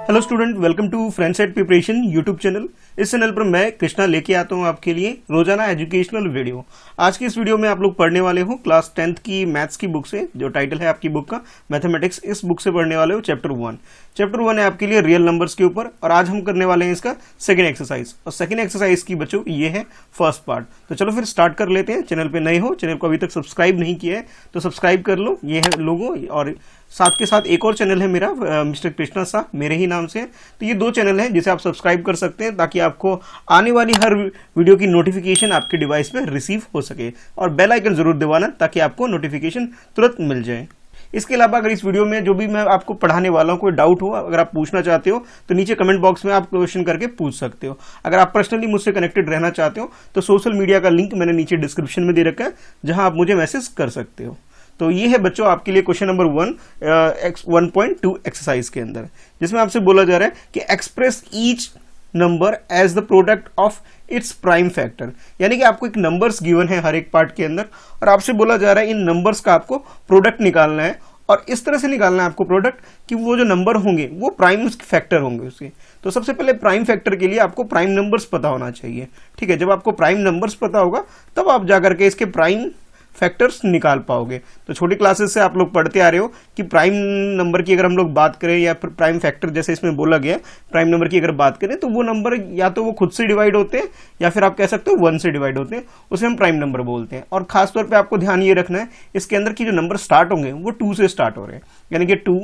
Hello student, welcome to friendset preparation YouTube channel. इस चैनल पर मैं कृष्णा लेके आता हूँ आपके लिए रोजाना एजुकेशनल वीडियो। आज की इस वीडियो में आप लोग पढ़ने वाले हो क्लास 10th की मैथ्स की बुक से, जो टाइटल है आपकी बुक का मैथमेटिक्स। इस बुक से पढ़ने वाले हो चैप्टर 1। चैप्टर 1 है आपके लिए रियल नंबर्स के ऊपर, और आज हम करने वाले हैं इसका सेकंड एक्सरसाइज। और सेकंड एक्सरसाइज की बच्चों ये है फर्स्ट पार्ट। तो चलो फिर स्टार्ट कर लेते हैं। चैनल पे नए हो, चैनल को अभी तक सब्सक्राइब नहीं किया है तो सब्सक्राइब कर लो, ये है लोगो। और साथ के साथ एक और चैनल है मेरा, मिस्टर कृष्णा शाह, मेरे ही नाम से है। तो ये 2 चैनल हैं जिसे आप सब्सक्राइब कर सकते हैं, ताकि आपको आने वाली हर वीडियो की नोटिफिकेशन आपके डिवाइस पे रिसीव हो सके। और बेल आइकन जरूर दबाना ताकि आपको नोटिफिकेशन तुरंत मिल जाए। इसके अलावा अगर इस वीडियो में जो भी मैं आपको पढ़ाने वाला हूँ कोई डाउट हो, अगर आप पूछना चाहते हो तो नीचे कमेंट बॉक्स में आप क्वेश्चन करके पूछ सकते हो। अगर आप पर्सनली मुझसे कनेक्टेड रहना चाहते हो तो सोशल मीडिया का लिंक मैंने नीचे डिस्क्रिप्शन में दे रखा है, जहां आप मुझे मैसेज कर सकते हो। तो ये है बच्चों आपके लिए क्वेश्चन नंबर 1.2 एक्सरसाइज के अंदर, जिसमें आपसे बोला जा रहा है कि express each number as the product of its prime factor. यानी कि आपको एक नंबर्स गिवन है हर एक पार्ट के अंदर, और आपसे बोला जा रहा है इन नंबर्स का आपको प्रोडक्ट निकालना है। और इस तरह से निकालना है आपको प्रोडक्ट कि वो जो नंबर होंगे वो प्राइम फैक्टर होंगे उसके। तो सबसे पहले प्राइम फैक्टर के लिए आपको प्राइम नंबर्स पता होना चाहिए। ठीक है, जब आपको प्राइम नंबर्स पता होगा तब आप जाकर के इसके प्राइम फैक्टर्स निकाल पाओगे। तो छोटी क्लासेस से आप लोग पढ़ते आ रहे हो कि प्राइम नंबर की अगर हम लोग बात करें, या प्राइम फैक्टर जैसे इसमें बोला गया प्राइम नंबर की अगर बात करें, तो वो नंबर या तो वो खुद से डिवाइड होते हैं, या फिर आप कह सकते हो 1 से डिवाइड होते हैं, उसे हम प्राइम नंबर बोलते हैं। और खासतौर पर आपको ध्यान ये रखना है, इसके अंदर की जो नंबर स्टार्ट होंगे वो 2 से स्टार्ट हो रहे हैं। यानी कि 2,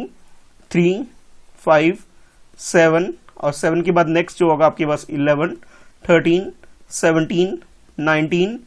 3, 5, 7, और 7 के बाद नेक्स्ट जो होगा आपके पास 11, 13, 17, 19,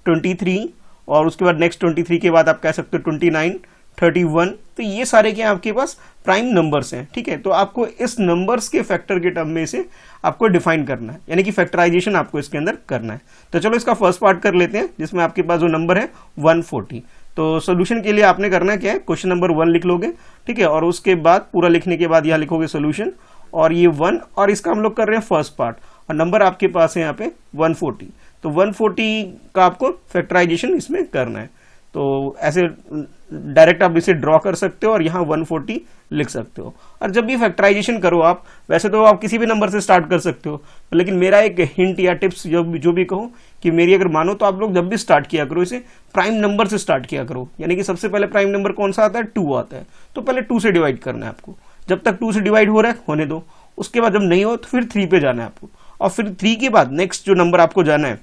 23, और उसके बाद नेक्स्ट 23 के बाद आप कह सकते हो 29, 31। तो ये सारे क्या आपके पास प्राइम नंबर्स हैं। ठीक है, तो आपको इस नंबर्स के फैक्टर के टर्म में से आपको डिफाइन करना है, यानी कि फैक्टराइजेशन आपको इसके अंदर करना है। तो चलो इसका फर्स्ट पार्ट कर लेते हैं, जिसमें आपके पास जो नंबर है 140। तो सोल्यूशन के लिए आपने करना क्या है, क्वेश्चन नंबर 1 लिख लोगे। ठीक है, और उसके बाद पूरा लिखने के बाद यहाँ लिखोगे सोल्यूशन, और ये 1, और इसका हम लोग कर रहे हैं फर्स्ट पार्ट, और नंबर आपके पास है यहाँ पे 140। तो 140 का आपको फैक्टराइजेशन इसमें करना है। तो ऐसे डायरेक्ट आप इसे ड्रॉ कर सकते हो और यहाँ 140 लिख सकते हो। और जब भी फैक्टराइजेशन करो आप, वैसे तो आप किसी भी नंबर से स्टार्ट कर सकते हो, लेकिन मेरा एक हिंट या टिप्स जो भी कहो कि मेरी अगर मानो, तो आप लोग जब भी स्टार्ट किया करो इसे प्राइम नंबर से स्टार्ट किया करो। यानी कि सबसे पहले प्राइम नंबर कौन सा आता है, 2 आता है। तो पहले 2 से डिवाइड करना है आपको। जब तक 2 से डिवाइड हो रहा है होने दो, उसके बाद जब नहीं हो तो फिर 3 पे जाना है आपको, और फिर 3 के बाद नेक्स्ट जो नंबर आपको जाना है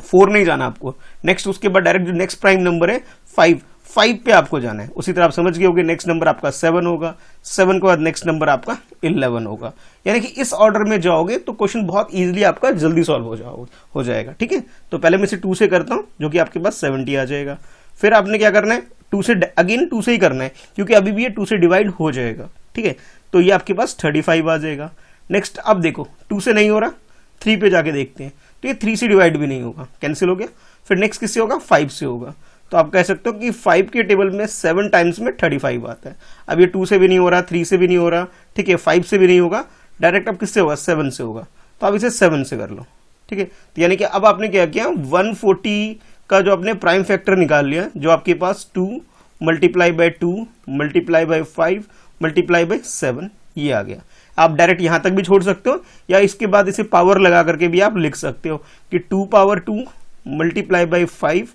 4 नहीं जाना आपको, नेक्स्ट उसके बाद डायरेक्ट जो नेक्स्ट प्राइम नंबर है 5 पे आपको जाना है। उसी तरह आप समझ गए होंगे, नेक्स्ट नंबर आपका 7 होगा, 7 के बाद नेक्स्ट नंबर आपका 11 होगा। यानी कि इस ऑर्डर में जाओगे तो क्वेश्चन बहुत इजीली आपका जल्दी सॉल्व हो जाएगा। ठीक है, तो पहले मैं इसे 2 से करता हूं, जो कि आपके पास 70 आ जाएगा। फिर आपने क्या करना है, 2 से अगेन 2 से ही करना है, क्योंकि अभी भी ये 2 से डिवाइड हो जाएगा। ठीक है, तो ये आपके पास 35 आ जाएगा। नेक्स्ट अब देखो 2 से नहीं हो रहा, 3 पे जाके देखते हैं, तो ये 3 से डिवाइड भी नहीं होगा, कैंसिल हो गया। फिर नेक्स्ट किससे होगा, 5 से होगा। तो आप कह सकते हो कि 5 के टेबल में 7 टाइम्स में 35 आता है। अब ये 2 से भी नहीं हो रहा, 3 से भी नहीं हो रहा, ठीक है, 5 से भी नहीं होगा, डायरेक्ट अब किससे होगा, 7 से होगा। तो आप इसे 7 से कर लो। ठीक है, तो यानी कि अब आपने क्या किया, 140 का जो आपने प्राइम फैक्टर निकाल लिया, जो आपके पास 2 multiply by 2 multiply by 5 multiply by 7 ये आ गया। आप डायरेक्ट यहां तक भी छोड़ सकते हो, या इसके बाद इसे पावर लगा करके भी आप लिख सकते हो कि 2 power 2 multiply by 5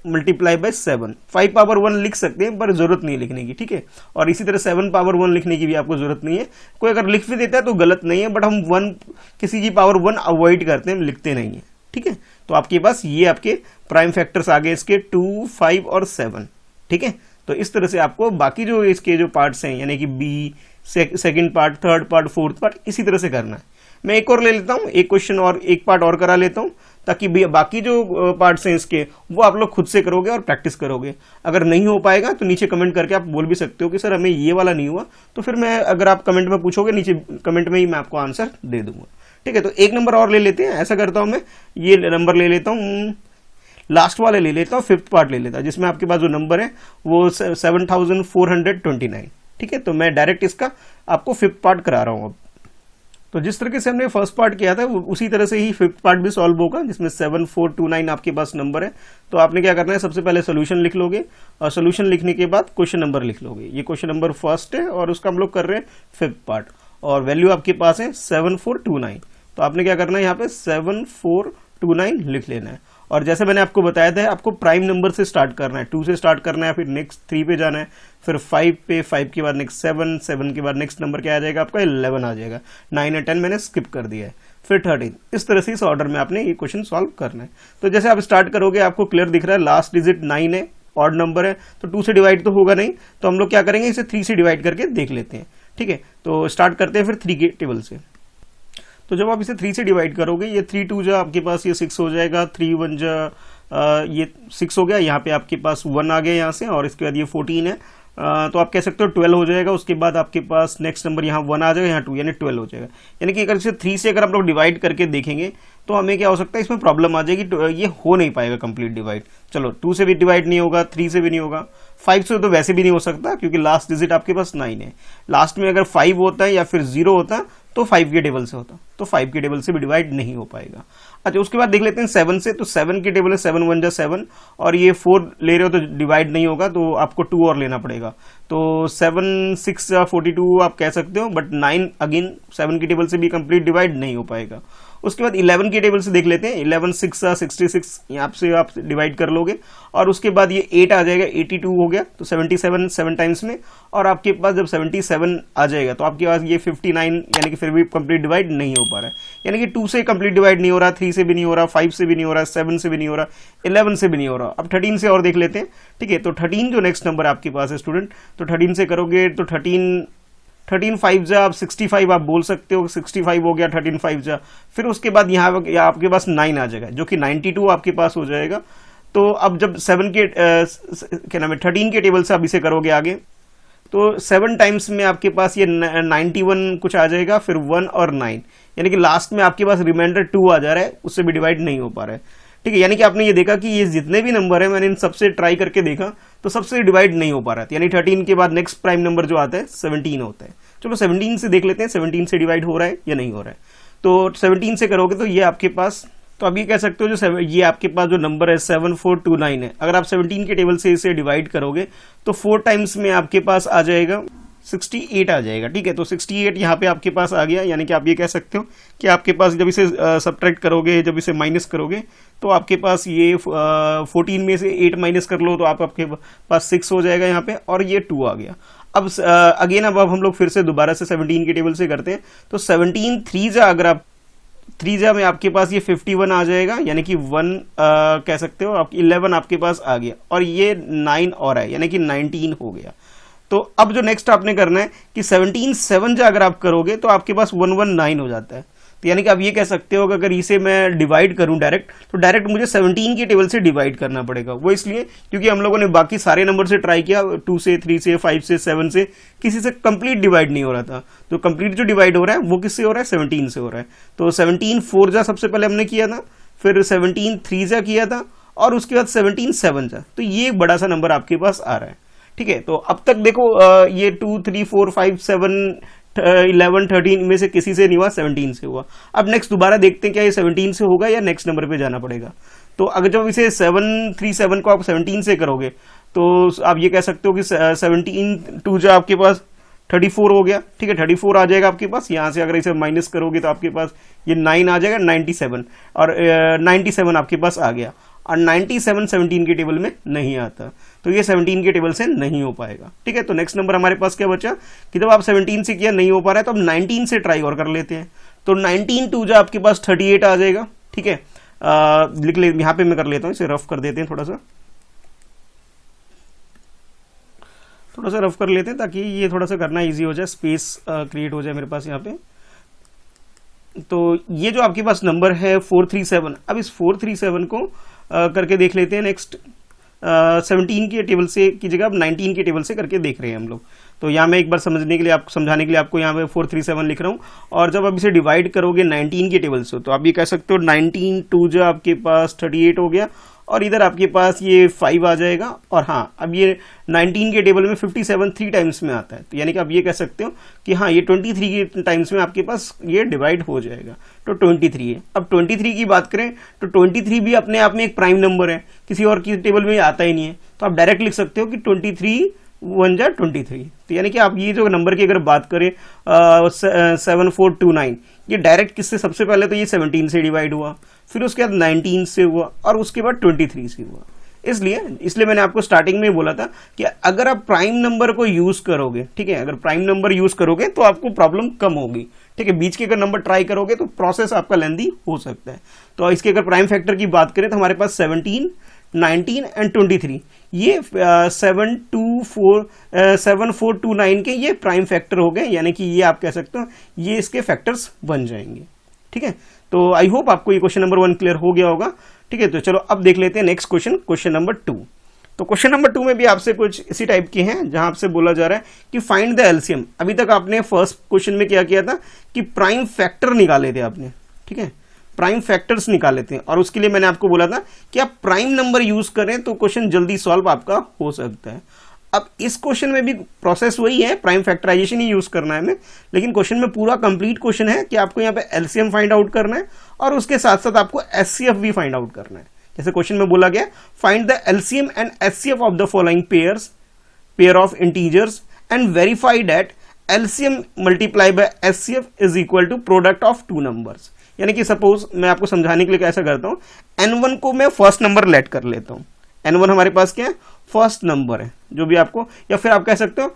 multiply by 7। 5 power 1 लिख सकते हैं, पर जरूरत नहीं है लिखने की। ठीक है, और इसी तरह 7 पावर 1 लिखने की भी आपको जरूरत नहीं है। कोई अगर लिख भी देता है तो गलत नहीं है, बट हम 1 किसी की पावर 1 अवॉइड करते हैं, लिखते नहीं है। ठीक है, तो आपके पास ये आपके प्राइम फैक्टर्स आ गए इसके 2, 5 और 7। ठीक है, तो इस तरह से आपको बाकी जो इसके जो पार्ट्स हैं, यानी कि B, second part, third part, fourth part, इसी तरह से करना है। मैं एक और ले लेता हूं, एक क्वेश्चन और एक पार्ट और करा लेता हूं, ताकि बाकी जो पार्ट्स हैं इसके वो आप लोग खुद से करोगे और प्रैक्टिस करोगे। अगर नहीं हो पाएगा तो नीचे कमेंट करके आप बोल भी सकते हो कि सर हमें ये वाला नहीं हुआ, तो फिर मैं, अगर आप कमेंट में पूछोगे नीचे कमेंट में ही मैं आपको आंसर दे दूंगा। ठीक है, तो एक नंबर और ले लेते हैं। ऐसा करता हूं, मैं ये नंबर ले लेता हूं, लास्ट वाले ले लेता हूं, 5th पार्ट ले लेता हूं, जिसमें आपके पास जो नंबर है वो 7429। ठीक है, तो मैं डायरेक्ट इसका आपको 5th पार्ट करा रहा हूं। अब तो जिस तरीके से हमने फर्स्ट पार्ट किया था उसी तरह से ही 5th पार्ट भी सॉल्व होगा, जिसमें 7429 आपके पास नंबर है। तो आपने क्या करना है, सबसे पहले सोल्यूशन लिख लोगे, और सोल्यूशन लिखने के बाद क्वेश्चन नंबर लिख लोगे। ये क्वेश्चन नंबर फर्स्ट है और उसका हम लोग कर रहे हैं 5th पार्ट। और वैल्यू आपके पास है 7429। तो आपने क्या करना है, यहाँ पे 7429 लिख लेना है। और जैसे मैंने आपको बताया था, आपको प्राइम नंबर से स्टार्ट करना है, 2 से स्टार्ट करना है, फिर नेक्स्ट 3 पे जाना है, फिर 5 पे, 5 के बाद नेक्स्ट 7, 7 के बाद नेक्स्ट नंबर क्या आ जाएगा आपका 11 आ जाएगा। 9 और 10 मैंने स्किप कर दिया है, फिर 13। इस तरह से इस ऑर्डर में आपने ये क्वेश्चन सॉल्व करना है। तो जैसे आप स्टार्ट करोगे आपको क्लियर दिख रहा है, लास्ट डिजिट 9 है, ऑड नंबर है, तो 2 से डिवाइड तो होगा नहीं, तो हम लोग क्या करेंगे, इसे 3 से डिवाइड करके देख लेते हैं। ठीक है, तो स्टार्ट करते हैं फिर 3 के टेबल से। तो जब आप इसे 3 से डिवाइड करोगे, ये 3 2 जा आपके पास ये 6 हो जाएगा, 3 1 जा ये 6 हो गया, यहाँ पे आपके पास 1 आ गया यहाँ से, और इसके बाद ये 14 है, तो आप कह सकते हो 12 हो जाएगा। उसके बाद आपके पास नेक्स्ट नंबर यहाँ 1 आ जाएगा, यहाँ 2, यानी 12 हो जाएगा। यानी कि अगर इसे 3 से अगर आप लोग डिवाइड करके देखेंगे तो हमें क्या हो सकता है, इसमें प्रॉब्लम आ जाएगी, तो ये हो नहीं पाएगा कंप्लीट डिवाइड। चलो 2 से भी डिवाइड नहीं होगा, 3 से भी नहीं होगा, 5 से तो वैसे भी नहीं हो सकता, क्योंकि लास्ट डिजिट आपके पास 9 है। लास्ट में अगर 5 होता है या फिर 0 होता तो 5 के टेबल से होता, तो 5 के टेबल से भी डिवाइड नहीं हो पाएगा। अच्छा, उसके बाद देख लेते हैं 7 से। तो 7 के टेबल है 7 1 जा 7, और ये 4 ले रहे हो तो डिवाइड नहीं होगा, तो आपको 2 और लेना पड़ेगा। तो 7 6 जा 42 आप कह सकते हो, बट 9 अगेन 7 की टेबल से भी कंप्लीट डिवाइड नहीं हो पाएगा। उसके बाद 11 के टेबल से देख लेते हैं। 11 6 जा 66, यहाँ से आप डिवाइड कर लोगे, और उसके बाद ये 8 आ जाएगा, 82 हो गया, तो 77 7 टाइम्स में, और आपके पास जब 77 आ जाएगा तो आपके पास ये 59, यानी कि फिर भी कंप्लीट डिवाइड नहीं हो पा रहा है। यानी कि 2 से कंप्लीट डिवाइड नहीं हो रहा, 3 से भी नहीं हो रहा, 5 से भी नहीं हो रहा, 7 से भी नहीं हो रहा, 11 से भी नहीं हो रहा। अब 13 से और देख लेते हैं। ठीक है, तो 13 जो नेक्स्ट नंबर आपके पास है स्टूडेंट, तो 13 से करोगे तो 13 5 जा आप 65 आप बोल सकते हो, 65 हो गया 13 5 जा। फिर उसके बाद यहाँ आपके पास 9 आ जाएगा, जो कि 92 आपके पास हो जाएगा। तो अब जब 7 के क्या नाम है 13 के टेबल से आप इसे करोगे आगे, तो 7 टाइम्स में आपके पास ये 91 कुछ आ जाएगा, फिर 1 और 9, यानी कि लास्ट में आपके पास रिमाइंडर 2 आ जा रहा है, उससे भी डिवाइड नहीं हो पा रहा है। ठीक है, यानी कि आपने ये देखा कि ये जितने भी नंबर है मैंने इन सबसे ट्राई करके देखा तो सबसे डिवाइड नहीं हो पा रहा था। यानी 13 के बाद नेक्स्ट प्राइम नंबर जो आता है 17 होता है। चलो 17 से देख लेते हैं, 17 से डिवाइड हो रहा है या नहीं हो रहा है। तो 17 से करोगे तो ये आपके पास, तो अब ये कह सकते हो जो ये आपके पास जो नंबर है 7429 है, अगर आप 17 के टेबल से इसे डिवाइड करोगे तो 4 टाइम्स में आपके पास आ जाएगा 68 आ जाएगा। ठीक है, तो 68 यहाँ पे आपके पास आ गया, यानी कि आप ये कह सकते हो कि आपके पास जब इसे सब्ट्रैक्ट करोगे, जब इसे माइनस करोगे, तो आपके पास ये 14 में से 8 माइनस कर लो तो आपके पास 6 हो जाएगा यहाँ पे, और ये 2 आ गया। अब अगेन अब हम लोग फिर से दोबारा से 17 के टेबल से करते हैं। तो 17 3 जा अगर आप 3 जा में आपके पास ये 51 आ जाएगा, यानी कि 1 कह सकते हो, आप 11 आपके पास आ गया, और ये 9 और है, यानी कि 19 हो गया। तो अब जो नेक्स्ट आपने करना है कि 17 7 जा अगर आप करोगे तो आपके पास 119 हो जाता है। तो यानी कि आप ये कह सकते हो कि अगर इसे मैं डिवाइड करूं डायरेक्ट, तो डायरेक्ट मुझे 17 के टेबल से डिवाइड करना पड़ेगा। वो इसलिए क्योंकि हम लोगों ने बाकी सारे नंबर से ट्राई किया, 2 से 3 से 5 से 7 से, किसी से कंप्लीट डिवाइड नहीं हो रहा था। तो कंप्लीट जो डिवाइड हो रहा है वो किससे हो रहा है, 17 से हो रहा है। तो 17 4 जा सबसे पहले हमने किया था, फिर 17 3 जा किया था, और उसके बाद 17 7 जा। तो ये एक बड़ा सा नंबर आपके पास आ रहा है। ठीक है, तो अब तक देखो ये 2 3 4 5 7 11 13 में से किसी से नहीं हुआ, 17 से हुआ। अब नेक्स्ट दोबारा देखते हैं क्या ये 17 से होगा या नेक्स्ट नंबर पे जाना पड़ेगा। तो अगर जब इसे 737 को आप 17 से करोगे तो आप ये कह सकते हो कि 17 2 जो आपके पास 34 हो गया। ठीक है, 34 आ जाएगा आपके पास। यहाँ से अगर इसे माइनस करोगे तो आपके पास ये 9 आ जाएगा, 97, और 97 आपके पास आ गया, और 97 17 के टेबल में नहीं आता, तो ये 17 के टेबल से नहीं हो पाएगा। ठीक है, तो नेक्स्ट नंबर हमारे पास क्या बचा कि जब आप 17 से किया नहीं हो पा रहा है तो अब 19 से ट्राई और कर लेते हैं। तो 19 2 जो आपके पास 38 आ जाएगा। ठीक है, लिख ले, यहाँ पे मैं कर लेता हूँ, इसे रफ कर देते हैं, थोड़ा सा रफ कर लेते हैं ताकि ये थोड़ा सा करना इजी हो जाए, स्पेस क्रिएट हो जाए मेरे पास यहाँ पे। तो ये जो आपके पास नंबर है 437, अब इस 437 को करके देख लेते हैं नेक्स्ट 17 के टेबल से की जगह अब 19 के टेबल से करके देख रहे हैं हम लोग। तो यहाँ मैं एक बार समझाने के लिए आपको यहाँ पे 437 लिख रहा हूँ, और जब आप इसे डिवाइड करोगे 19 के टेबल से तो आप ये कह सकते हो 19 2 जो आपके पास 38 हो गया, और इधर आपके पास ये 5 आ जाएगा। और हाँ, अब ये 19 के टेबल में 57 3 टाइम्स में आता है, तो यानी कि आप ये कह सकते हो कि हाँ ये 23 के टाइम्स में आपके पास ये डिवाइड हो जाएगा। तो 23 है। अब 23 की बात करें तो 23 भी अपने आप में एक प्राइम नंबर है, किसी और की टेबल में आता ही नहीं है, तो आप डायरेक्ट लिख सकते हो कि 23 1 जा 23। तो यानी कि आप ये जो नंबर की अगर बात करें 7429, ये डायरेक्ट किससे, सबसे पहले तो ये 17 से डिवाइड हुआ, फिर उसके बाद 19 से हुआ और उसके बाद 23 से हुआ। इसलिए मैंने आपको स्टार्टिंग में बोला था कि अगर आप प्राइम नंबर को यूज करोगे, ठीक है, अगर प्राइम नंबर यूज करोगे तो आपको प्रॉब्लम कम होगी, ठीक है। बीच के अगर नंबर ट्राई करोगे तो प्रोसेस आपका लेंदी हो सकता है। तो इसके अगर प्राइम फैक्टर की बात करें तो हमारे पास 17, 19 एंड 23, ये 7429 के ये प्राइम फैक्टर हो गए, यानी कि ये आप कह सकते हो ये इसके फैक्टर्स बन जाएंगे, ठीक है। तो आई होप आपको ये क्वेश्चन नंबर 1 क्लियर हो गया होगा, ठीक है। तो चलो अब देख लेते हैं नेक्स्ट क्वेश्चन, क्वेश्चन नंबर 2। तो क्वेश्चन नंबर 2 में भी आपसे कुछ इसी टाइप के हैं, जहां आपसे बोला जा रहा है कि फाइंड द एलसीएम। अभी तक आपने फर्स्ट क्वेश्चन में क्या किया था कि प्राइम फैक्टर निकाले थे आपने, ठीक है, प्राइम फैक्टर्स निकाले थे, और उसके लिए मैंने आपको बोला था कि आप प्राइम नंबर यूज करें तो क्वेश्चन जल्दी सॉल्व आपका हो सकता है। अब इस क्वेश्चन में भी प्रोसेस वही है, प्राइम फैक्टराइजेशन ही यूज करना है हमें, लेकिन क्वेश्चन में पूरा कंप्लीट क्वेश्चन है कि आपको यहाँ पे एलसीएम फाइंड आउट करना है और उसके साथ साथ आपको एचसीएफ भी फाइंड आउट करना है। जैसे क्वेश्चन में बोला गया, find the LCM and HCF of the following pair of integers and verify that LCM multiply by HCF is equal to product of two numbers. यानी कि सपोज मैं आपको समझाने के लिए कैसा करता हूं, n1 को मैं फर्स्ट नंबर लेट कर लेता हूं। n1 हमारे पास क्या है, फर्स्ट नंबर है, जो भी आपको, या फिर आप कह सकते हो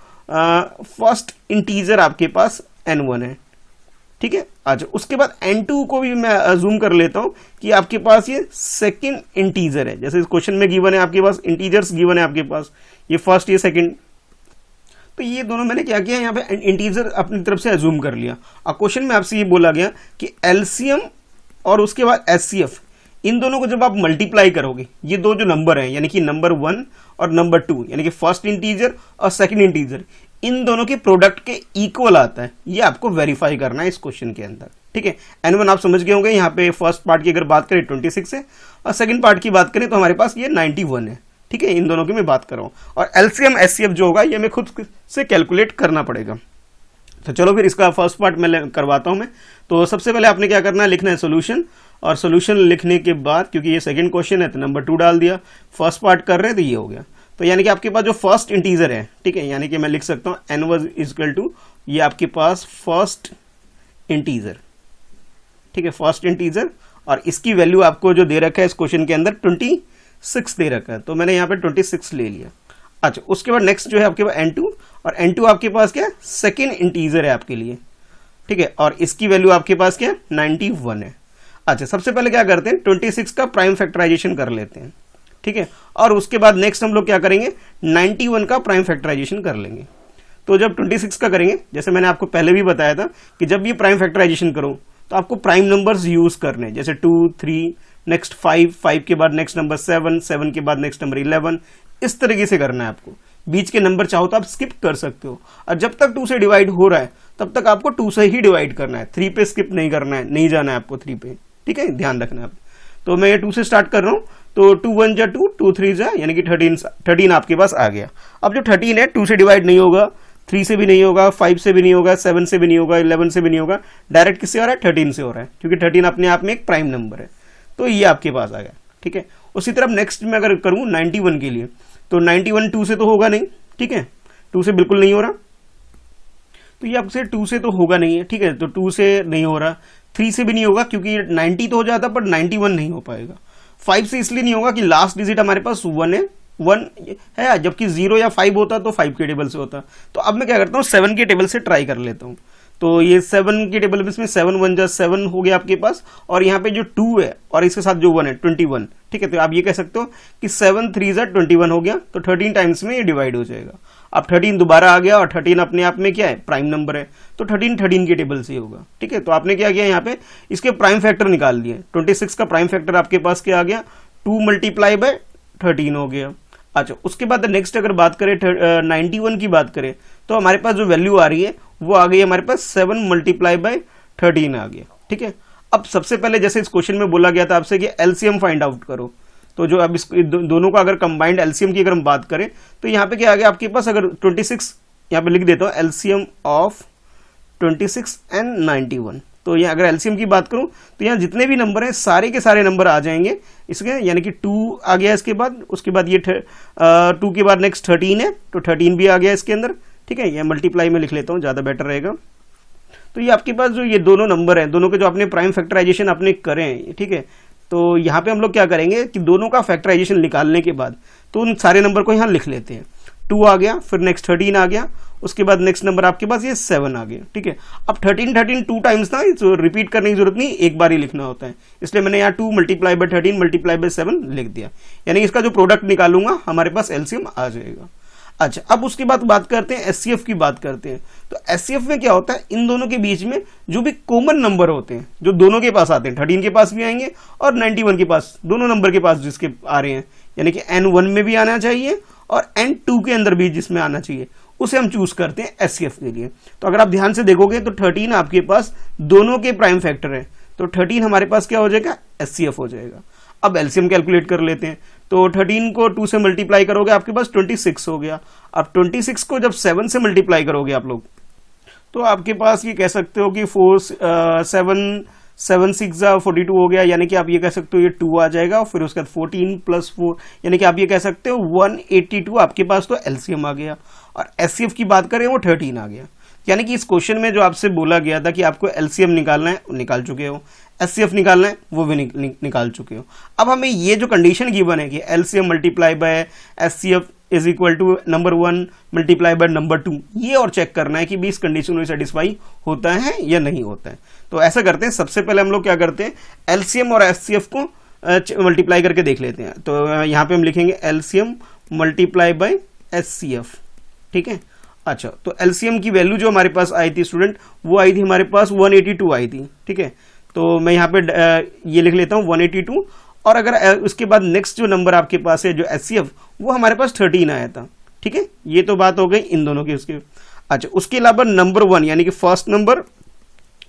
फर्स्ट इंटीजर आपके पास n1 है, ठीक है। अच्छा, उसके बाद n2 को भी मैं अज्यूम कर लेता हूं कि आपके पास ये सेकंड इंटीजर है। जैसे इस क्वेश्चन में गिवन है आपके पास इंटीजर्स गिवन है आपके पास, ये फर्स्ट ये सेकंड, तो ये दोनों मैंने क्या किया, यहाँ पे इंटीजर अपनी तरफ से अज्यूम कर लिया। और क्वेश्चन में आपसे ये बोला गया कि एलसीएम और उसके बाद एचसीएफ, इन दोनों को जब आप मल्टीप्लाई करोगे, ये दो जो नंबर हैं, यानी कि नंबर 1 और नंबर 2, यानी कि फर्स्ट इंटीजर और सेकंड इंटीजर, इन दोनों के प्रोडक्ट के इक्वल आता है, ये आपको वेरीफाई करना है इस क्वेश्चन के अंदर, ठीक है। n1 आप समझ गए होंगे, यहाँ पे फर्स्ट पार्ट की अगर बात करें 26 है और सेकंड पार्ट की बात करें तो हमारे पास ये 91 है, ठीक है। इन दोनों की मैं बात कर रहा हूँ, और एलसीएम एचसीएफ जो होगा ये हमें खुद से कैलकुलेट करना पड़ेगा। तो चलो फिर इसका फर्स्ट पार्ट मैं करवाता हूँ मैं। तो सबसे पहले आपने क्या करना है, लिखना है सोल्यूशन, और सोल्यूशन लिखने के बाद, क्योंकि ये सेकंड क्वेश्चन है तो नंबर 2 डाल दिया, फर्स्ट पार्ट कर रहे हैं तो ये हो गया। तो यानी कि आपके पास जो फर्स्ट इंटीजर है, ठीक है, यानी कि मैं लिख सकता हूँ n1 इक्वल टू, ये आपके पास फर्स्ट इंटीजर, ठीक है, फर्स्ट इंटीजर, और इसकी वैल्यू आपको जो दे रखा है इस क्वेश्चन के अंदर 26 दे रखा है, तो मैंने यहाँ पे 26 ले लिया। अच्छा, उसके बाद नेक्स्ट जो है आपके पास n2, और n2 आपके पास क्या है, सेकेंड इंटीजर है आपके लिए, ठीक है, और इसकी वैल्यू आपके पास क्या है, 91 है। अच्छा, सबसे पहले क्या करते हैं, 26 का प्राइम फैक्टराइजेशन कर लेते हैं, ठीक है, और उसके बाद नेक्स्ट हम लोग क्या करेंगे, 91 का प्राइम फैक्टराइजेशन कर लेंगे। तो जब 26 का करेंगे, जैसे मैंने आपको पहले भी बताया था कि जब ये प्राइम फैक्टराइजेशन करो तो आपको प्राइम नंबर्स यूज करने हैं, जैसे 2, 3, नेक्स्ट 5, 5 के बाद नेक्स्ट नंबर 7, 7 के बाद नेक्स्ट नंबर 11, इस तरीके से करना है आपको। बीच के नंबर चाहो तो आप स्किप कर सकते हो, और जब तक 2 से डिवाइड हो रहा है तब तक आपको 2 से ही डिवाइड करना है, 3 पे स्किप नहीं करना है, नहीं जाना है आपको 3 पे, ठीक है, ध्यान रखना है आप। तो मैं ये 2 से स्टार्ट कर रहा हूँ, तो 2 1 जा 2, 2 3 जा, यानी कि 13 आपके पास आ गया। अब जो 13 है 2 से डिवाइड नहीं होगा, 3 से भी नहीं होगा, 5 से भी नहीं होगा, 7 से भी नहीं होगा, 11 से भी नहीं होगा, डायरेक्ट किससे हो रहा है, 13 से हो रहा है, क्योंकि 13 अपने आप में एक प्राइम नंबर है, तो ये आपके पास आ गया, ठीक है। उसी तरह नेक्स्ट में अगर करूँ 91 के लिए, तो 91 2 से तो होगा नहीं, ठीक है, 2 से बिल्कुल नहीं हो रहा, तो ये आपसे 2 से तो होगा नहीं है, ठीक है, तो 2 से नहीं हो रहा, 3 से भी नहीं होगा क्योंकि 90 तो हो जाता पर 91 नहीं हो पाएगा, 5 से इसलिए नहीं होगा कि लास्ट डिजिट हमारे पास 1 है, जबकि 0 या 5 होता तो 5 के टेबल से होता। तो अब मैं क्या करता हूँ, 7 के टेबल से ट्राई कर लेता हूँ। तो ये 7 के टेबल में 7 1 जा 7 हो गया आपके पास, और यहाँ पे जो 2 है और इसके साथ जो 1 है 21, ठीक है। तो आप ये कह सकते हो कि 7 3 जा 21 हो गया, तो 13 टाइम्स में ये डिवाइड हो जाएगा। अब 13 दोबारा आ गया, और 13 अपने आप में क्या है, प्राइम नंबर है, तो 13 के टेबल से होगा, ठीक है। तो आपने क्या किया, यहाँ पे इसके प्राइम फैक्टर निकाल दिए। 26 का प्राइम फैक्टर आपके पास क्या आ गया, 2 मल्टीप्लाई बाय 13 हो गया। अच्छा, उसके बाद नेक्स्ट अगर बात करें 91 की बात करें, तो हमारे पास जो वैल्यू आ रही है वो आ गई हमारे पास 7 मल्टीप्लाई बाय 13 आ गया, ठीक है। अब सबसे पहले जैसे इस क्वेश्चन में बोला गया था आपसे कि एलसीएम फाइंड आउट करो, तो जो अब इस दोनों का अगर कंबाइंड एलसीएम की अगर हम बात करें तो यहाँ पे क्या आ गया आपके पास, अगर 26 यहाँ पे लिख देता हूँ, एलसीएम ऑफ 26 एंड 91, तो यहाँ अगर एलसीएम की बात करूँ तो यहाँ जितने भी नंबर हैं सारे के सारे नंबर आ जाएंगे इसके, यानी कि 2 आ गया इसके बाद, उसके बाद ये 2 के बाद नेक्स्ट 13 है, तो 13 भी आ गया इसके अंदर, ठीक है। ये मल्टीप्लाई में लिख लेता हूँ, ज़्यादा बेटर रहेगा। तो ये आपके पास जो ये दोनों नंबर हैं, दोनों के जो आपने प्राइम फैक्टराइजेशन आपने करे हैं, ठीक है, तो यहाँ पे हम लोग क्या करेंगे कि दोनों का फैक्टराइजेशन निकालने के बाद तो उन सारे नंबर को यहाँ लिख लेते हैं। 2 आ गया, फिर नेक्स्ट 13 आ गया, उसके बाद नेक्स्ट नंबर आपके पास ये 7 आ गया, ठीक है। अब 13 2 टाइम्स ना, रिपीट करने की जरूरत नहीं, एक बार ही लिखना होता है, इसलिए मैंने यहाँ 2 मल्टीप्लाई बाय 13 मल्टीप्लाई बाय 7 लिख दिया, यानी इसका जो प्रोडक्ट निकालूंगा हमारे पास एलसीएम आ जाएगा। अच्छा, अब उसके बाद बात करते हैं एचसीएफ की बात करते हैं। तो एचसीएफ में क्या होता है, इन दोनों के बीच में जो भी कॉमन नंबर होते हैं जो दोनों के पास आते हैं, 13 के पास भी आएंगे और 91 के पास, दोनों नंबर के पास जिसके आ रहे हैं, यानी कि N1 में भी आना चाहिए और N2 के अंदर भी जिसमें आना चाहिए, उसे हम चूज करते हैं एचसीएफ के लिए। तो अगर आप ध्यान से देखोगे तो 13 आपके पास दोनों के प्राइम फैक्टर है, तो 13 हमारे पास क्या हो जाएगा, एचसीएफ हो जाएगा। अब एलसीएम कैलकुलेट कर लेते हैं, तो 13 को 2 से मल्टीप्लाई करोगे आपके पास 26 हो गया। अब 26 को जब 7 से मल्टीप्लाई करोगे आप लोग, तो आपके पास ये कह सकते हो कि 7 6 42 हो गया, यानी कि आप ये कह सकते हो ये 2 आ जाएगा, फिर उसके बाद 14 + 4, यानी कि आप ये कह सकते हो 182 आपके पास तो एलसीएम आ गया। और एचसीएफ की बात करें वो 13 आ गया, यानी कि इस क्वेश्चन में जो आपसे बोला गया था कि आपको एलसीएम निकालना है, निकाल चुके हो, एचसीएफ निकालना है वो भी निकाल चुके हो। अब हमें ये जो कंडीशन गिवन है कि LCM multiply by HCF is equal to number 1 multiply by number 2, ये और चेक करना है कि भी इस कंडीशन में सेटिस्फाई होता है या नहीं होता है। तो ऐसा करते हैं, सबसे पहले हम लोग क्या करते हैं, एलसीएम और एचसीएफ को मल्टीप्लाई करके देख लेते हैं। तो यहाँ पे हम लिखेंगे एलसीएम मल्टीप्लाई बाय एचसीएफ, ठीक है। अच्छा, तो एलसीएम की वैल्यू जो हमारे पास आई थी स्टूडेंट, वो आई थी हमारे पास 182 आई थी, ठीक है। तो मैं यहाँ पे ये लिख लेता हूँ 182, और अगर उसके बाद नेक्स्ट जो नंबर आपके पास है जो एचसीएफ, वो हमारे पास 13 आया था, ठीक है। ये तो बात हो गई इन दोनों की उसके। अच्छा, उसके अलावा नंबर 1 यानी कि फर्स्ट नंबर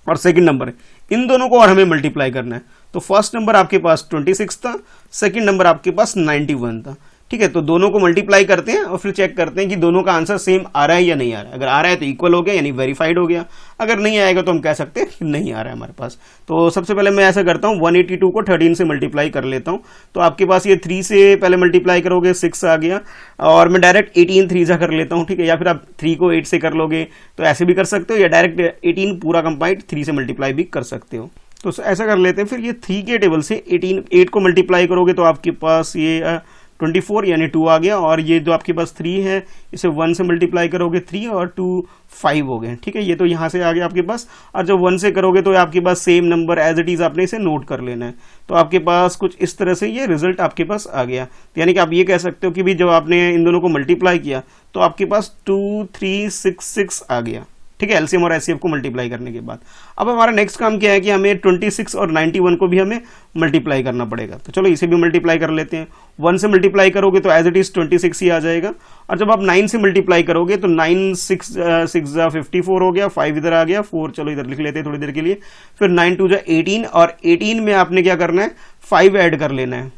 और सेकंड नंबर, इन दोनों को और हमें मल्टीप्लाई करना है। तो फर्स्ट नंबर आपके पास 26 था, सेकंड नंबर आपके पास 91 था, ठीक है। तो दोनों को मल्टीप्लाई करते हैं और फिर चेक करते हैं कि दोनों का आंसर सेम आ रहा है या नहीं आ रहा है। अगर आ रहा है तो इक्वल हो गया, यानी वेरीफाइड हो गया। अगर नहीं आएगा तो हम कह सकते हैं कि नहीं आ रहा है हमारे पास। तो सबसे पहले मैं ऐसा करता हूँ, 182 को 13 से मल्टीप्लाई कर लेता हूँ। तो आपके पास ये 3 से पहले मल्टीप्लाई करोगे 6 आ गया, और मैं डायरेक्ट 18 3 से कर लेता हूँ, ठीक है। या फिर आप 3 को 8 से कर लोगे तो ऐसे भी कर सकते हो, या डायरेक्ट 18 पूरा कंबाइंड 3 से मल्टीप्लाई भी कर सकते हो। तो ऐसा कर लेते हैं। फिर ये 3 के टेबल से 8 को मल्टीप्लाई करोगे तो आपके पास ये 24 यानी 2 आ गया, और ये जो आपके पास 3 है इसे 1 से मल्टीप्लाई करोगे 3 और 2 5 हो गए, ठीक है। ये तो यहाँ से आ गया आपके पास, और जब 1 से करोगे तो आपके पास same number as it is आपने इसे नोट कर लेना है। तो आपके पास कुछ इस तरह से ये रिजल्ट आपके पास आ गया। तो यानी कि आप ये कह सकते हो कि भी जब आपने इन दोनों को मल्टीप्लाई किया तो आपके पास 2 3 6 6 आ गया, ठीक है, एलसीएम और एचसीएफ को मल्टीप्लाई करने के बाद। अब हमारा नेक्स्ट काम क्या है कि हमें 26 और 91 को भी हमें मल्टीप्लाई करना पड़ेगा। तो चलो इसे भी मल्टीप्लाई कर लेते हैं। 1 से मल्टीप्लाई करोगे तो एज इट इज 26 ही आ जाएगा, और जब आप 9 से मल्टीप्लाई करोगे तो 9 6 54 हो गया, 5 इधर आ गया, 4 चलो इधर लिख लेते हैं थोड़ी देर के लिए। फिर 9 2 18, और 18 में आपने क्या करना है, 5 ऐड कर लेना है,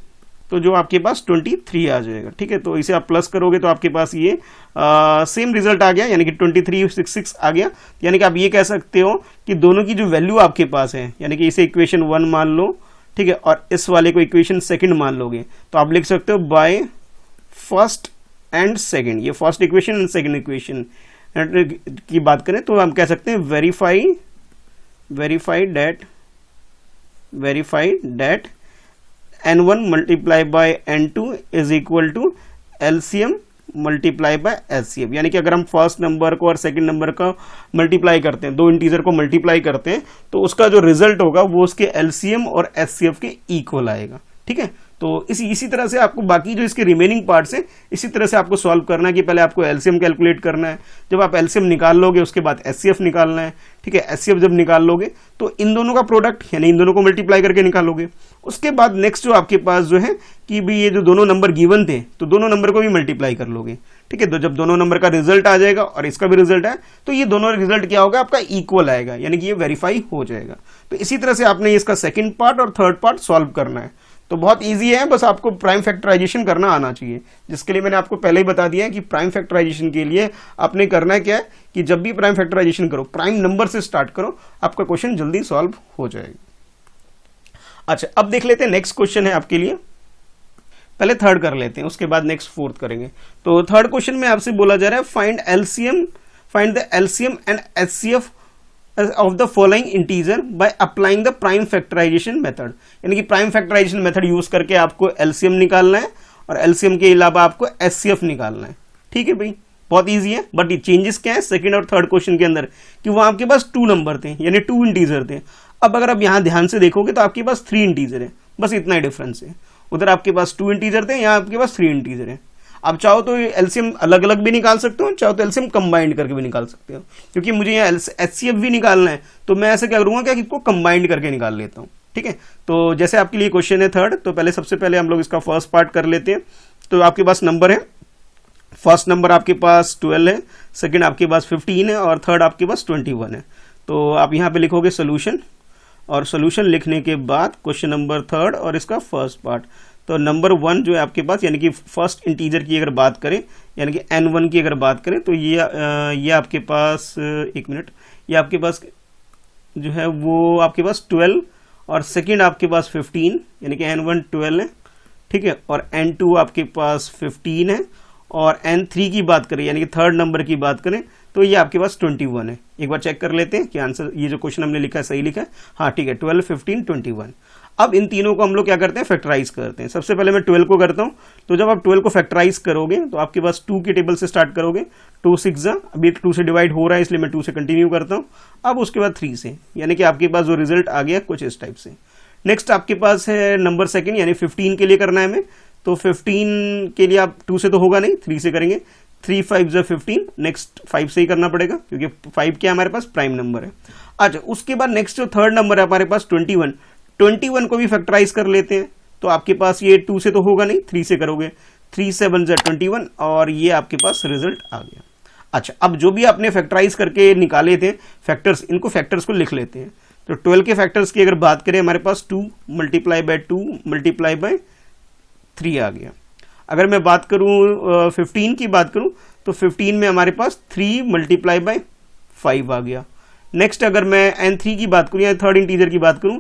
तो जो आपके पास 23 आ जाएगा, ठीक है। तो इसे आप प्लस करोगे तो आपके पास ये सेम रिजल्ट आ गया, यानी कि 2366 आ गया। यानी कि आप ये कह सकते हो कि दोनों की जो वैल्यू आपके पास है, यानी कि इसे इक्वेशन 1 मान लो, ठीक है, और इस वाले को इक्वेशन 2 मान लोगे, तो आप लिख सकते हो बाय फर्स्ट एंड सेकंड। ये first equation and second equation की बात करें तो हम कह सकते हैं verify that N1 multiply by N2 is equal to LCM multiply by HCF. यानी कि अगर हम फर्स्ट नंबर को और सेकंड नंबर का मल्टीप्लाई करते हैं, दो इंटीजर को मल्टीप्लाई करते हैं, तो उसका जो रिजल्ट होगा वो उसके एलसीएम और एचसीएफ के इक्वल आएगा, ठीक है। तो इसी तरह से आपको बाकी जो इसके रिमेनिंग पार्ट्स हैं इसी तरह से आपको सॉल्व करना है कि पहले आपको एलसीएम कैलकुलेट करना है, जब आप एलसीएम निकाल लोगे उसके बाद एचसीएफ निकालना है, ठीक है। एचसीएफ जब निकाल लोगे तो इन दोनों का प्रोडक्ट यानी इन दोनों को मल्टीप्लाई करके निकालोगे। उसके बाद नेक्स्ट जो आपके पास जो है कि भी ये जो दोनों नंबर गिवन थे तो दोनों नंबर को भी मल्टीप्लाई कर लोगे, ठीक है। तो जब दोनों नंबर का रिजल्ट आ जाएगा और इसका भी रिजल्ट है तो ये दोनों रिजल्ट क्या होगा, आपका इक्वल आएगा, यानी कि ये वेरीफाई हो जाएगा। तो इसी तरह से आपने इसका सेकंड पार्ट और थर्ड पार्ट सॉल्व करना है। तो बहुत इजी है, बस आपको प्राइम फैक्टराइजेशन करना आना चाहिए, जिसके लिए मैंने आपको पहले ही बता दिया है कि प्राइम फैक्टराइजेशन के लिए आपने करना है क्या है कि जब भी प्राइम फैक्टराइजेशन करो प्राइम नंबर से स्टार्ट करो, आपका क्वेश्चन जल्दी सॉल्व हो जाएगा। अच्छा, अब देख लेते हैं नेक्स्ट क्वेश्चन है आपके लिए। पहले थर्ड कर लेते हैं, उसके बाद नेक्स्ट फोर्थ करेंगे। तो थर्ड क्वेश्चन में आपसे बोला जा रहा है find the LCM and HCF of the following integer by applying the prime factorisation method. यानी कि प्राइम फैक्टराइजेशन मेथड यूज करके आपको एलसीएम निकालना है और एलसीएम के अलावा आपको एचसीएफ निकालना है। ठीक है भाई, बहुत इजी है। बट ये चेंजेस क्या है सेकंड और थर्ड क्वेश्चन के अंदर कि वहां आपके पास 2 नंबर थे, यानी 2 इंटीजर थे। अब अगर आप यहां ध्यान से देखोगे तो आपके पास 3 इंटीजर है, बस इतना ही डिफरेंस है। उधर आपके पास 2 इंटीजर थे, यहाँ आपके पास 3 इंटीजर है। आप चाहो तो एलसीएम अलग अलग भी निकाल सकते हो, चाहो तो एलसीएम कंबाइंड करके भी निकाल सकते हो। क्योंकि मुझे यहाँ एचसीएफ भी निकालना है तो मैं ऐसे क्या करूंगा क्या, इसको कंबाइंड करके निकाल लेता हूँ। ठीक है, तो जैसे आपके लिए क्वेश्चन है थर्ड, तो पहले सबसे पहले हम लोग इसका फर्स्ट पार्ट कर लेते हैं। तो आपके पास नंबर है, फर्स्ट नंबर आपके पास 12 है, सेकेंड आपके पास 15 है और थर्ड आपके पास 21 है। तो आप यहाँ पे लिखोगे सोल्यूशन, और सोल्यूशन लिखने के बाद क्वेश्चन नंबर थर्ड और इसका फर्स्ट पार्ट। तो नंबर 1 जो है आपके पास, यानी कि फर्स्ट इंटीजर की अगर बात करें, यानी कि n1 की अगर बात करें, तो ये आपके पास एक मिनट, ये आपके पास जो है वो आपके पास 12 और सेकंड आपके पास 15, यानी कि n1 12 है। ठीक है, और n2 आपके पास 15 है, और n3 की बात करें यानी कि थर्ड नंबर की बात करें तो ये आपके पास 21 है। एक बार चेक कर लेते हैं कि आंसर ये जो क्वेश्चन हमने लिखा है सही लिखा है। हाँ ठीक है, 12, 15, 21। अब इन तीनों को हम लोग क्या करते हैं, फैक्टराइज करते हैं। सबसे पहले मैं 12 को करता हूँ। तो जब आप 12 को फैक्टराइज करोगे तो आपके पास 2 के टेबल से स्टार्ट करोगे, 2 6 अभी 2 से डिवाइड हो रहा है इसलिए मैं 2 से कंटिन्यू करता हूँ। अब उसके बाद 3 से, यानी कि आपके पास जो रिजल्ट आ गया कुछ इस टाइप से। नेक्स्ट आपके पास है नंबर सेकेंड, यानी 15 के लिए करना है हमें। तो 15 के लिए आप 2 से तो होगा नहीं, 3 से करेंगे। 3 5 15, नेक्स्ट 5 से ही करना पड़ेगा क्योंकि 5 क्या हमारे पास प्राइम नंबर है। अच्छा, उसके बाद नेक्स्ट जो थर्ड नंबर है हमारे पास 21 को भी फैक्टराइज कर लेते हैं। तो आपके पास ये 2 से तो होगा नहीं, 3 से करोगे। 3 7 21 और ये आपके पास रिजल्ट आ गया। अच्छा, अब जो भी आपने फैक्टराइज करके निकाले थे फैक्टर्स, इनको फैक्टर्स को लिख लेते हैं। तो 12 के फैक्टर्स की अगर बात करें हमारे पास 2 मल्टीप्लाई बाय 2 मल्टीप्लाई बाय 3 आ गया। अगर मैं बात करूं 15 की बात करूं तो 15 में हमारे पास 3 मल्टीप्लाई बाय 5 आ गया। नेक्स्ट अगर मैं n3 की बात करूं या थर्ड इंटीजर की बात करूं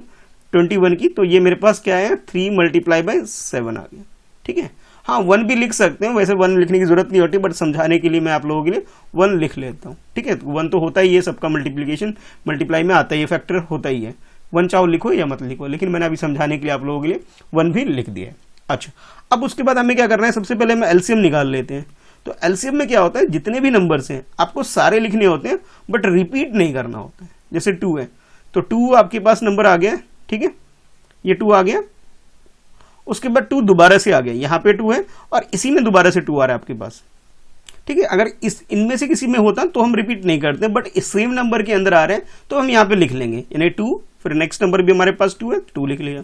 21 की, तो ये मेरे पास क्या है 3 मल्टीप्लाई बाय 7 आ गया। ठीक है, हाँ 1 भी लिख सकते हैं, वैसे 1 लिखने की जरूरत नहीं होती, बट समझाने के लिए मैं आप लोगों के लिए 1 लिख लेता हूँ। ठीक है, 1 तो होता ही है, सबका मल्टीप्लीकेशन मल्टीप्लाई में आता ही है, फैक्टर होता ही है। 1 चाहो लिखो या मत लिखो, लेकिन मैंने अभी समझाने के लिए आप लोगों के लिए 1 भी लिख दिया है। अच्छा, अब उसके बाद हमें क्या करना है, सबसे पहले हम एलसीएम निकाल लेते हैं। तो एलसीएम में क्या होता है, जितने भी नंबर्स हैं आपको सारे लिखने होते हैं बट रिपीट नहीं करना होता है। जैसे 2 है तो 2 आपके पास नंबर आ गया। ठीक है, ये 2 आ गया, उसके बाद 2 दोबारा से आ गया, यहाँ पे 2 है और इसी में दोबारा से 2 आ रहा है आपके पास। ठीक है, अगर इनमें से किसी में होता तो हम रिपीट नहीं करते, बट इस सेम नंबर के अंदर आ रहे हैं तो हम यहाँ पे लिख लेंगे, यानी 2, फिर नेक्स्ट नंबर भी हमारे पास 2 है, 2 लिख लिया।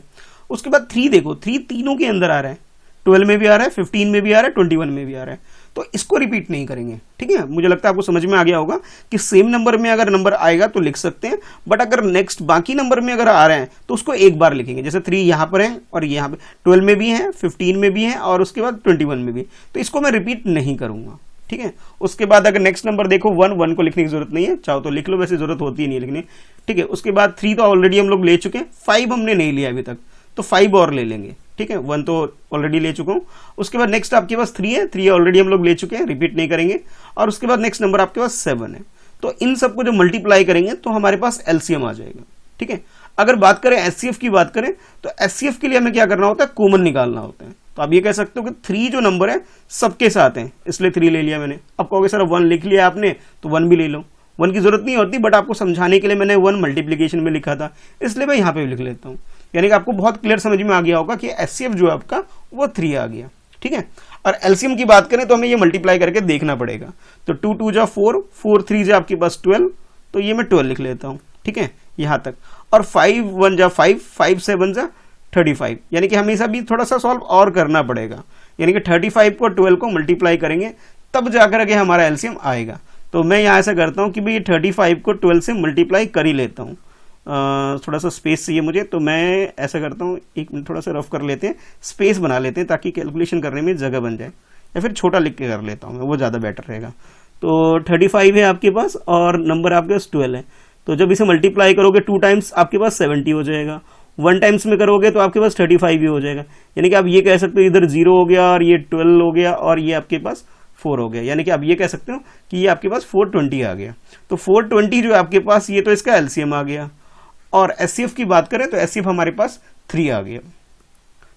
उसके बाद 3 देखो, 3 तीनों के अंदर आ रहा है, 12 में भी आ रहा है, 15 में भी आ रहा है, 21 में भी आ रहा है, तो इसको रिपीट नहीं करेंगे। ठीक है, मुझे लगता है आपको समझ में आ गया होगा कि सेम नंबर में अगर नंबर आएगा तो लिख सकते हैं, बट अगर नेक्स्ट बाकी नंबर में अगर आ रहे हैं तो उसको एक बार लिखेंगे। जैसे 3 यहाँ पर है और यहाँ पे 12 में भी है, 15 में भी है और उसके बाद 21 में भी, तो इसको मैं रिपीट नहीं करूंगा। ठीक है, उसके बाद अगर नेक्स्ट नंबर देखो 1 को लिखने की जरूरत नहीं है, चाहो तो लिख लो, वैसे जरूरत होती ही नहीं लिखने। ठीक है, उसके बाद 3 तो ऑलरेडी हम लोग ले चुके हैं, 5 हमने नहीं लिया अभी तक, तो 5 और ले लेंगे। ठीक है, 1 तो ऑलरेडी ले चुका हूं। उसके बाद नेक्स्ट आपके पास 3 है, 3 ऑलरेडी हम लोग ले चुके हैं, रिपीट नहीं करेंगे। और उसके बाद नेक्स्ट नंबर आपके पास 7 है। तो इन सबको जब मल्टीप्लाई करेंगे तो हमारे पास एलसीएम आ जाएगा। ठीक है, अगर बात करें एचसीएफ की बात करें तो एचसीएफ के लिए हमें क्या करना होता है, कॉमन निकालना होता है। तो आप ये कह सकते हो कि 3 जो नंबर है सबके साथ हैं, इसलिए 3 ले लिया मैंने। अब कहोगे सर 1 लिख लिया आपने तो 1 भी ले लो, 1 की जरूरत नहीं होती, बट आपको समझाने के लिए मैंने 1 मल्टीप्लीकेशन में लिखा था, इसलिए मैं यहाँ पे भी लिख लेता हूँ। यानी कि आपको बहुत क्लियर समझ में आ गया होगा कि एचसीएफ जो है आपका वो 3 आ गया। ठीक है, और एलसीएम की बात करें तो हमें ये मल्टीप्लाई करके देखना पड़ेगा। तो 2 2 जा 4, 4 3 जा आपके पास 12, तो ये मैं 12 लिख लेता हूँ। ठीक है, यहाँ तक। और 5 1 जा 5, 5 7 जा 35, यानी कि हमेशा भी थोड़ा सा सॉल्व और करना पड़ेगा, यानी कि 35 को 12 को मल्टीप्लाई करेंगे तब जाकर के हमारा एलसीएम आएगा। तो मैं यहाँ ऐसा करता हूँ कि भाई 35 को 12 से मल्टीप्लाई कर ही लेता हूँ। थोड़ा सा स्पेस चाहिए मुझे, तो मैं ऐसा करता हूँ, एक मिनट थोड़ा सा रफ कर लेते हैं, स्पेस बना लेते हैं ताकि कैलकुलेशन करने में जगह बन जाए, या फिर छोटा लिख के कर लेता हूँ मैं, वो ज़्यादा बेटर रहेगा। तो 35 है आपके पास और नंबर आपके पास 12 है, तो जब इसे मल्टीप्लाई करोगे 2 टाइम्स आपके पास 70 हो जाएगा, 1 टाइम्स में करोगे तो आपके पास 35 ही हो जाएगा। यानी कि आप ये कह सकते हो इधर 0 हो गया और ये 12 हो गया और ये आपके पास 4 हो गया, यानी कि आप ये कह सकते हो कि ये आपके पास 420 आ गया। तो 420 जो है आपके पास, ये तो इसका एलसीएम आ गया। और एचसीएफ की बात करें तो एचसीएफ हमारे पास 3 आ गया।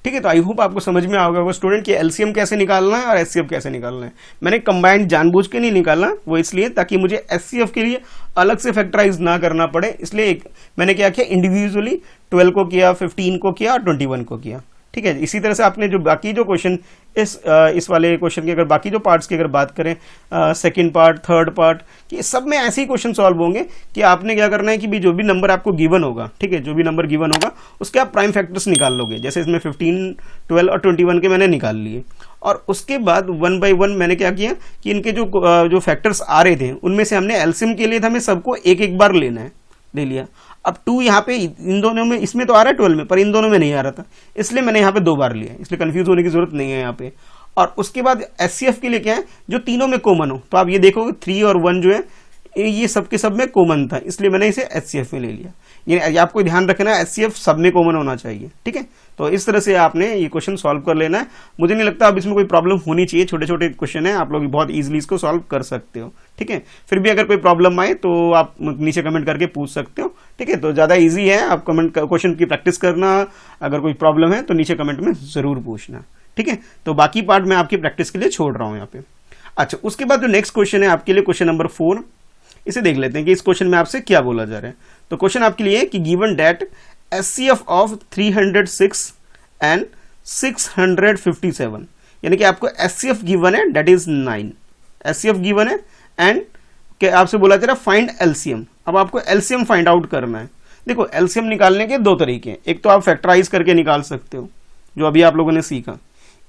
ठीक है, तो आई होप आपको समझ में आ गया होगा स्टूडेंट कि एलसीएम कैसे निकालना है और एचसीएफ कैसे निकालना है। मैंने कंबाइंड जानबूझ के नहीं निकालना, वो इसलिए ताकि मुझे एचसीएफ के लिए अलग से फैक्टराइज ना करना पड़े, इसलिए मैंने क्या किया, इंडिविजुअली 12 को किया, 15 को किया और 21 को किया। ठीक है, इसी तरह से आपने जो बाकी जो क्वेश्चन इस वाले क्वेश्चन की अगर बाकी जो पार्ट्स की अगर बात करें, सेकंड पार्ट, थर्ड पार्ट, कि सब में ऐसे ही क्वेश्चन सॉल्व होंगे कि आपने क्या करना है कि भी जो भी नंबर आपको गिवन होगा, ठीक है, जो भी नंबर गिवन होगा उसके आप प्राइम फैक्टर्स निकाल लोगे। जैसे इसमें 15, 12 और 21 के मैंने निकाल लिए, और उसके बाद 1 बाई 1 मैंने क्या किया कि इनके जो फैक्टर्स आ रहे थे उनमें से हमने एलसीएम के लिए हमें सबको एक एक बार लेना है, ले लिया। अब 2 यहाँ पे इन दोनों में, इसमें तो आ रहा है 12 में, पर इन दोनों में नहीं आ रहा था, इसलिए मैंने यहाँ पे 2 बार लिया, इसलिए कंफ्यूज होने की जरूरत नहीं है यहाँ पे। और उसके बाद एचसीएफ के लिए क्या है, जो तीनों में कॉमन हो, तो आप ये देखोगे 3 और 1 जो है ये सब के सब में कॉमन था, इसलिए मैंने इसे एचसीएफ में ले लिया। ये आपको ध्यान रखना है, एचसीएफ सब में कॉमन होना चाहिए। ठीक है, तो इस तरह से आपने ये क्वेश्चन सॉल्व कर लेना है। मुझे नहीं लगता अब इसमें कोई प्रॉब्लम होनी चाहिए, छोटे छोटे क्वेश्चन है, आप लोग बहुत इजीली इसको सॉल्व कर सकते हो। ठीक है, फिर भी अगर कोई प्रॉब्लम आए तो आप नीचे कमेंट करके पूछ सकते हो। ठीक है, तो ज़्यादा इजी है, आप कमेंट क्वेश्चन की प्रैक्टिस करना, अगर कोई प्रॉब्लम है तो नीचे कमेंट में ज़रूर पूछना। ठीक है, तो बाकी पार्ट मैं आपकी प्रैक्टिस के लिए छोड़ रहा हूँ यहाँ पे। अच्छा, उसके बाद जो नेक्स्ट क्वेश्चन है आपके लिए, क्वेश्चन नंबर 4, इसे देख लेते हैं कि इस क्वेश्चन में आपसे क्या बोला जा रहा है। तो क्वेश्चन आपके लिए कि given that HCF of 306 and 657, यानी कि आपको एचसीएफ गिवन है, डेट इज 9, एचसीएफ गिवन है एंड आपसे बोला जा रहा है फाइंड एलसीएम। अब आपको एलसीएम फाइंड आउट करना है। देखो, एलसीएम निकालने के 2 तरीके हैं, एक तो आप फैक्टराइज करके निकाल सकते हो, जो अभी आप लोगों ने सीखा।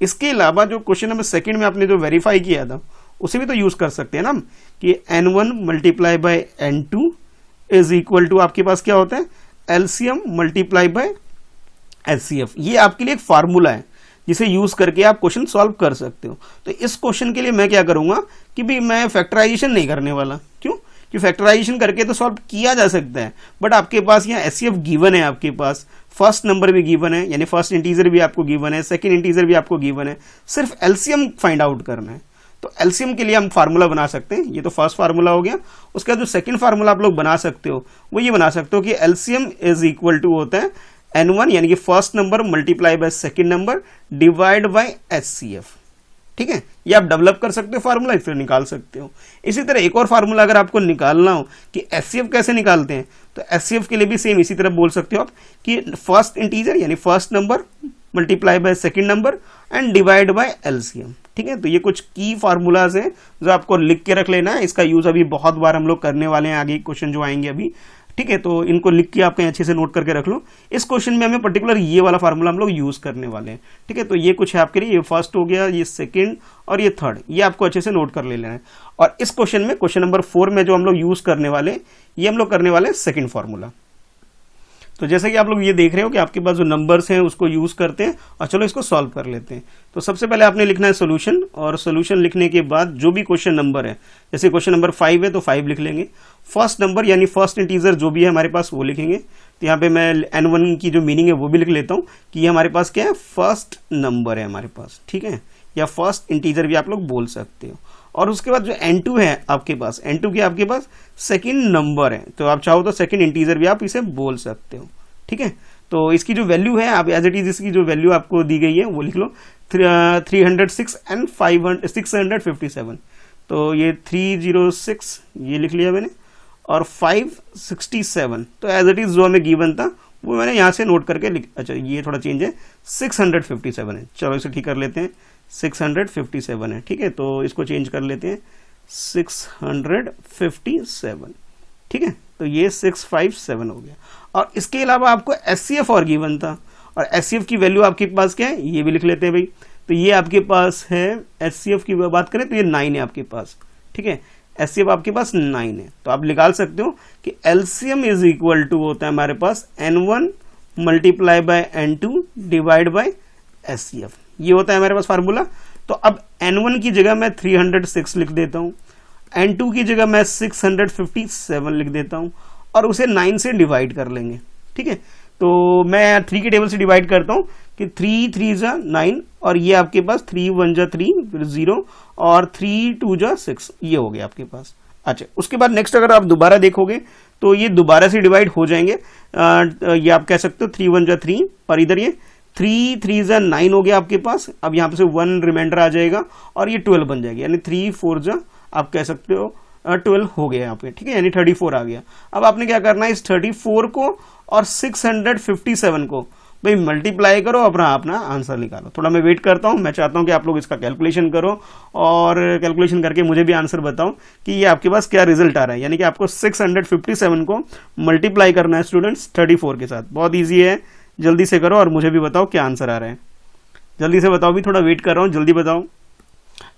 इसके अलावा जो क्वेश्चन नंबर 2 में आपने जो वेरीफाई किया था उसे भी तो यूज कर सकते हैं ना, कि n1 multiply by n2 is equal to आपके पास क्या होता है, एलसीएम मल्टीप्लाई बाय एचसीएफ। ये आपके लिए एक फार्मूला है जिसे यूज करके आप क्वेश्चन सॉल्व कर सकते हो। तो इस क्वेश्चन के लिए मैं क्या करूंगा कि भी मैं फैक्टराइजेशन नहीं करने वाला। क्यों? कि फैक्टराइजेशन करके तो सॉल्व किया जा सकता है, बट आपके पास यहाँ एचसीएफ गिवन है, आपके पास फर्स्ट नंबर भी गिवन है, यानी फर्स्ट इंटीजर भी आपको गिवन है, सेकंड इंटीजर भी आपको गिवन है, सिर्फ एलसीएम फाइंड आउट करना है। तो एलसीएम के लिए हम फार्मूला बना सकते हैं, ये तो फर्स्ट फार्मूला हो गया। उसके बाद जो सेकंड फार्मूला आप लोग बना सकते हो वो ये बना सकते हो कि एलसीएम इज इक्वल टू होता है n1 यानी कि first number multiply by second number divide by HCF. ठीक है, ये आप डेवलप कर सकते हो फार्मूला, फिर निकाल सकते हो। इसी तरह एक और फार्मूला अगर आपको निकालना हो कि एचसीएफ कैसे निकालते हैं, तो एचसीएफ के लिए भी सेम इसी तरह बोल सकते हो आप कि फर्स्ट इंटीजर यानी first number multiply by second number and divide by LCM. ठीक है, तो ये कुछ की फार्मूलाज हैं जो आपको लिख के रख लेना है। इसका यूज अभी बहुत बार हम लोग करने वाले हैं, आगे क्वेश्चन जो आएंगे अभी। ठीक है, तो इनको लिख के आप कहीं अच्छे से नोट करके रख लो। इस क्वेश्चन में हमें पर्टिकुलर ये वाला फार्मूला हम लोग यूज करने वाले हैं। ठीक है, तो ये कुछ है आपके लिए, ये फर्स्ट हो गया, ये सेकंड और ये थर्ड, ये आपको अच्छे से नोट कर लेना है। और इस क्वेश्चन में, क्वेश्चन नंबर 4 में जो हम लोग यूज करने वाले, ये हम लोग करने वाले सेकंड फार्मूला। तो जैसे कि आप लोग ये देख रहे हो कि आपके पास जो नंबर्स हैं उसको यूज करते हैं, और चलो इसको सॉल्व कर लेते हैं। तो सबसे पहले आपने लिखना है सोल्यूशन, और सोल्यूशन लिखने के बाद जो भी क्वेश्चन नंबर है, जैसे क्वेश्चन नंबर 5 है तो 5 लिख लेंगे। फर्स्ट नंबर यानी फर्स्ट इंटीजर जो भी है हमारे पास वो लिखेंगे। तो यहाँ पे मैं n1 की जो मीनिंग है वो भी लिख लेता हूँ कि ये हमारे पास क्या है, फर्स्ट नंबर है हमारे पास। ठीक है, या फर्स्ट इंटीजर भी आप लोग बोल सकते हो। और उसके बाद जो n2 है आपके पास, n2 की आपके पास सेकंड नंबर है, तो आप चाहो तो सेकंड इंटीजर भी आप इसे बोल सकते हो। ठीक है, तो इसकी जो वैल्यू है आप एज इट इज इसकी जो वैल्यू आपको दी गई है वो लिख लो, 306 एंड 657। तो ये 306 ये लिख लिया मैंने, और 567 तो एज इट इज जो हमें गिवन था वो मैंने यहाँ से नोट करके लिख। अच्छा, ये थोड़ा चेंज है, 657 है। चलो इसे ठीक कर लेते हैं, 657 है। ठीक है, तो इसको चेंज कर लेते हैं 657। ठीक है, तो ये 657 हो गया। और इसके अलावा आपको एचसीएफ और गिवन था, और एचसीएफ की वैल्यू आपके पास क्या है ये भी लिख लेते हैं भाई। तो ये आपके पास है, एचसीएफ की बात करें तो ये 9 है आपके पास। ठीक है, HCF आपके पास 9 है। तो आप निकाल सकते हो कि LCM इज इक्वल टू होता है हमारे पास N1 multiply by N2 divide by HCF, ये होता है हमारे पास फार्मूला। तो अब N1 की जगह मैं 306 लिख देता हूँ, N2 की जगह मैं 657 लिख देता हूँ और उसे 9 से डिवाइड कर लेंगे। ठीक है, तो मैं 3 के टेबल से डिवाइड करता हूँ कि 3 3 जा 9 और ये आपके पास 3 1 जा 3 फिर 0 और 3 2 जा 6, ये हो गया आपके पास। अच्छा, उसके बाद नेक्स्ट अगर आप दोबारा देखोगे तो ये दोबारा से डिवाइड हो जाएंगे। ये आप कह सकते हो 3 1 जा 3 और इधर ये 3 3 जा 9 हो गया आपके पास। अब यहाँ पे से 1 रिमाइंडर आ जाएगा और ये 12 बन जाएगी, यानी 3 4 जा आप कह सकते हो 12 हो गया यहाँ पे। ठीक है, यानी 34 आ गया। अब आपने क्या करना है, इस 34 को और 657 को भाई मल्टीप्लाई करो, अपना अपना आंसर निकालो। थोड़ा मैं वेट करता हूँ, मैं चाहता हूँ कि आप लोग इसका कैलकुलेशन करो और कैलकुलेशन करके मुझे भी आंसर बताओ कि ये आपके पास क्या रिजल्ट आ रहा है। यानी कि आपको 657 को मल्टीप्लाई करना है स्टूडेंट्स 34 के साथ। बहुत ईजी है, जल्दी से करो और मुझे भी बताओ क्या आंसर आ रहा है। जल्दी से बताओ भी, थोड़ा वेट कर रहा हूँ, जल्दी बताओ,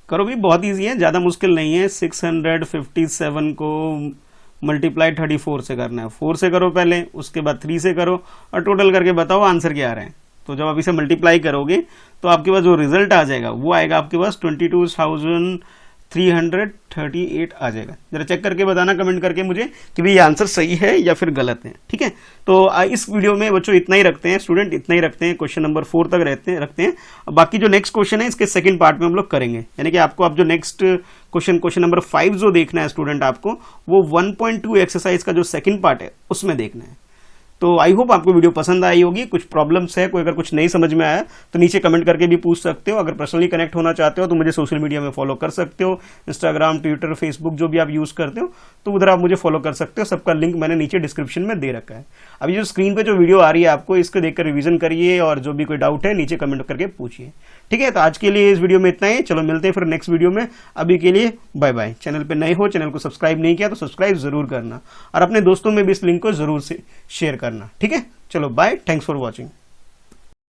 करो भी, बहुत ईजी है, ज़्यादा मुश्किल नहीं है। 657 को मल्टीप्लाई 34 से करना है। 4 से करो पहले, उसके बाद 3 से करो और टोटल करके बताओ आंसर क्या आ रहा है। तो जब आप इसे मल्टीप्लाई करोगे तो आपके पास जो रिजल्ट आ जाएगा वो आएगा आपके पास 22,338 आ जाएगा। जरा चेक करके बताना कमेंट करके मुझे कि भाई ये आंसर सही है या फिर गलत है। ठीक है, तो इस वीडियो में बच्चों इतना ही रखते हैं, स्टूडेंट इतना ही रखते हैं, क्वेश्चन नंबर 4 तक रखते हैं। बाकी जो नेक्स्ट क्वेश्चन है इसके सेकंड पार्ट में हम लोग करेंगे, यानी कि आपको अब जो नेक्स्ट क्वेश्चन नंबर 5 जो देखना है स्टूडेंट आपको, वो 1.2 एक्सरसाइज का जो सेकंड पार्ट है उसमें देखना है। तो आई होप आपको वीडियो पसंद आई होगी। कुछ प्रॉब्लम्स है, कोई अगर कुछ नहीं समझ में आया तो नीचे कमेंट करके भी पूछ सकते हो। अगर पर्सनली कनेक्ट होना चाहते हो तो मुझे सोशल मीडिया में फॉलो कर सकते हो, इंस्टाग्राम, ट्विटर, फेसबुक जो भी आप यूज़ करते हो तो उधर आप मुझे फॉलो कर सकते हो। सबका लिंक मैंने नीचे डिस्क्रिप्शन में दे रखा है। अभी जो स्क्रीन पे जो वीडियो आ रही है आपको, इसको देखकर रिवीजन करिए और जो भी कोई डाउट है नीचे कमेंट करके पूछिए। ठीक है, तो आज के लिए इस वीडियो में इतना ही। चलो मिलते हैं फिर नेक्स्ट वीडियो में। अभी के लिए बाय बाय। चैनल पे नए हो, चैनल को सब्सक्राइब नहीं किया तो सब्सक्राइब जरूर करना और अपने दोस्तों में भी इस लिंक को जरूर से शेयर करना। ठीक है, चलो बाय, थैंक्स फॉर वॉचिंग।